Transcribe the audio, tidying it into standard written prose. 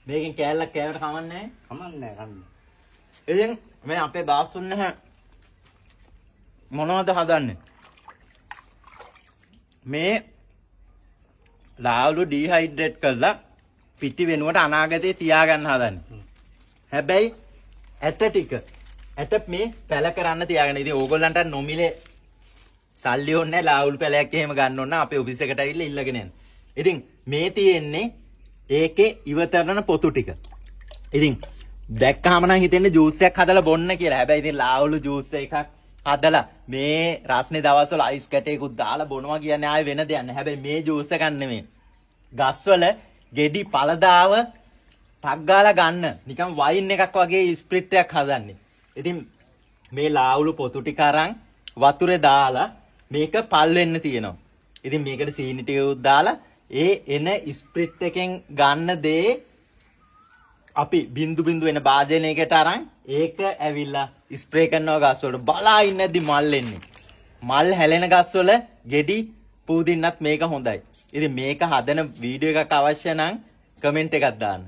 මේකෙන් කෑල්ලක් කෑවට කමන්නේ නැහැ. කමන්නේ නැහැ කන්න. ඉතින් මේ අපේ බාස්තුන් නැහැ. මොනවද හදන්නේ? මේ ලාවුළු ඩිහයිඩ්‍රේට් කරලා පිටි වෙනුවට අනාගතේ තියාගන්න හදන්නේ. හැබැයි ඇට ටික ඇට මේ පැල කරන්න තියාගන්න. ඉතින් ඕගොල්ලන්ට නොමිලේ සල්ලි ඕනේ ලාවුළු පැලයක් එහෙම ගන්න ඕන අපේ ඔෆිස් එකට ඇවිල්ලා ඉල්ලගෙන යන්න. ඉතින් මේ තියෙන්නේ ඒකේ ඉවතරන පොතු ටික. ඉතින් දැක්කම නම් හිතෙන්නේ ජූස් එකක් හදලා බොන්න කියලා. හැබැයි ඉතින් ලාවුළු ජූස් එකක් හදලා මේ රස්නේ දවස්වල අයිස් කැටයකුත් දාලා බොනවා කියන්නේ ආයේ වෙන දෙයක් නෑ. හැබැයි මේ ජූස් එකක් නෙමෙයි. ගස්වල ගෙඩි පළදාව ටක් ගාලා ගන්න නිකන් වයින් එකක් වගේ ස්ප්‍රිට් එකක් හදන්නේ. ඉතින් මේ ලාවුළු පොතු ටික අරන් වතුරේ දාලා මේක පල් වෙන්න තියෙනවා. ඉතින් මේකට සීනි ටිකක් දාලා ඒ එන ස්ප්‍රිට් එකෙන් ගන්න දේ අපි බින්දු බින්දු වෙන භාජනයකට අරන් ඒක ඇවිල්ලා ස්ප්‍රේ කරනවා ගස්වලට. බලා ඉන්නේද්දි මල් එන්නේ. මල් හැලෙන ගස්වල ගෙඩි පූදින්නත් මේක හොඳයි. ඉතින් මේක හදන වීඩියෝ එකක් අවශ්‍ය නම් කමෙන්ට් එකක් දාන්න.